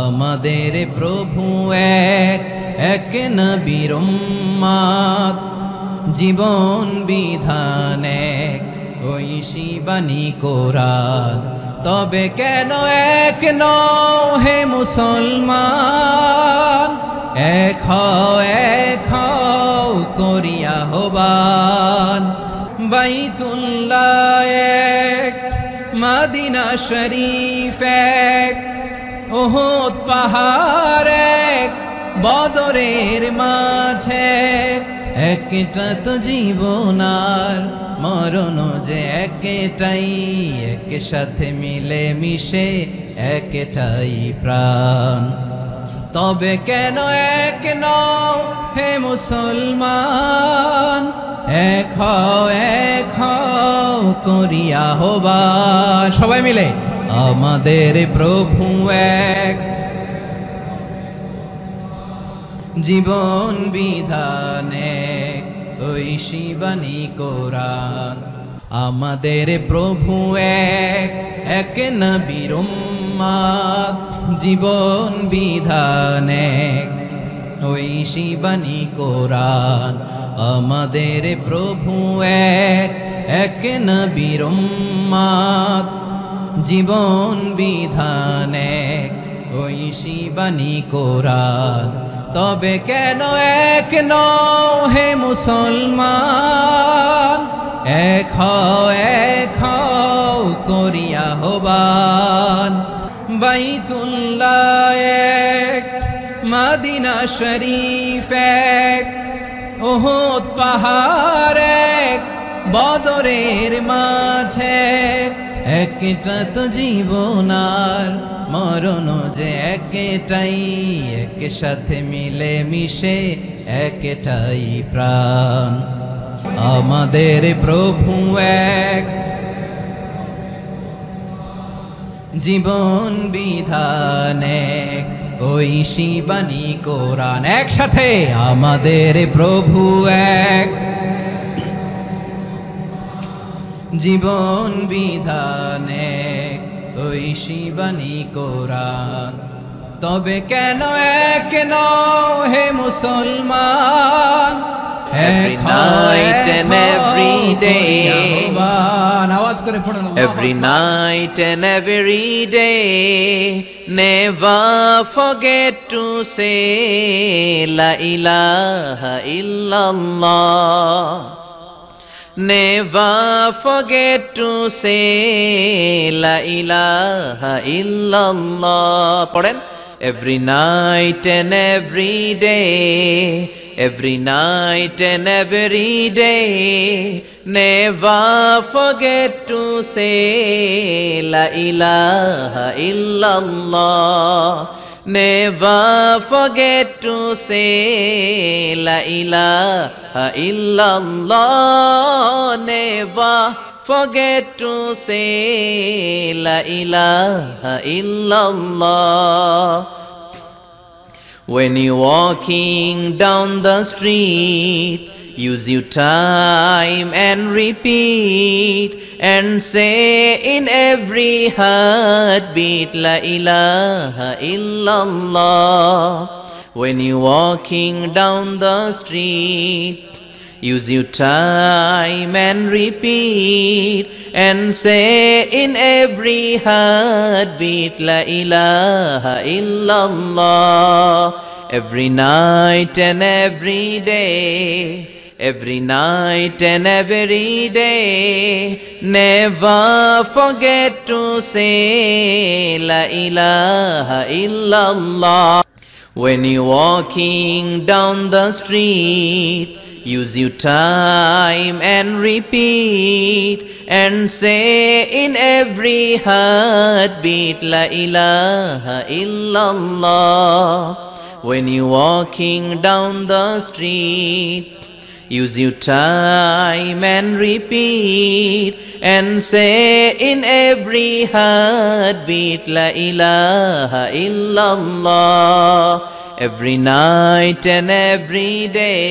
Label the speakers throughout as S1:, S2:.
S1: আমাদের প্রভু এক, এক নবীর উম্মত, জীবন বিধান এক, ঐশী বাণী কোরআন। তবে কেন এক নও হে মুসলমান, এক হও করিয়া আহ্বান। বাইতুল্লাহ এক, মদিনা শরীফ এক, উহুদ পাহাড় এক, বদরের মাঠে একটা তো জীবন আর মরণ যে একটাই, এক সাথে মিলে মিশে একটাই প্রাণ। তবে কেন এক নও হে মুসলমান, এক হও করিয়া আহ্বান। সবাই মিলে আমাদের প্রভু এক, জীবন বিধান এক, ঐশী বাণী কোরআন। আমাদের প্রভু এক, এক নবীর উম্মত, জীবন বিধান এক, ঐশী বাণী কোরআন। আমাদের প্রভু এক, এক নবীর উম্মত, জীবন বিধান এক, ঐশী বাণী কোরআন। তবে কেন এক নও হে মুসলমান, এক হও করিয়া আহ্বান। বাইতুল্লাহ এক, মদিনা শরীফ এক, উহুদ পাহাড় এক, বদরের মাঠে একটা তো জীবন আর মরণ যে একটাই, এক সাথে মিলে মিশে একটাই প্রাণ। আমাদের প্রভু এক, জীবন বিধান এক, ঐশী বাণী কোরআন। একসাথে আমাদের প্রভু এক, জীবন বিধান এক, ঐশী বাণী কোরআন। তবে কেন এক নও হে মুসলমান,
S2: Every night and every day,
S1: আওয়াজ করে পড়ুন।
S2: every night and every day, never forget to say La ilaha illallah. Never forget to say La ilaha illallah. পড়েন, every night and every day, every night and every day, never forget to say La ilaha illallah. Never forget to say La ilaha illallah. Never forget to say La ilaha illallah. When you're walking down the street, use your time and repeat, and say in every heartbeat La ilaha illallah. When you're walking down the street, use your time and repeat, and say in every heartbeat La ilaha illallah. Every night and every day, every night and every day, never forget to say La ilaha illallah. When you're walking down the street, use your time and repeat, and say in every heartbeat La ilaha illallah. When you're walking down the street, use your time and repeat, and say in every heartbeat La ilaha illallah. Every night and every day,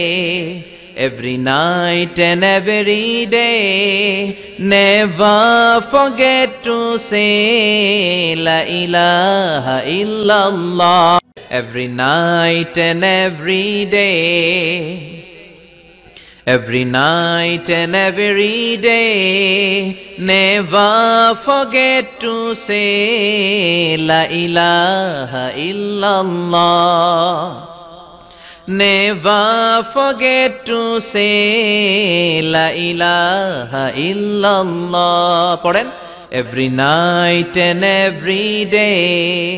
S2: every night and every day. Never forget to say La ilaha illallah. Every night and every day, every night and every day. Never forget to say La ilaha illallah. Never forget to say La ilaha illallah. Pardon? Every night and every day.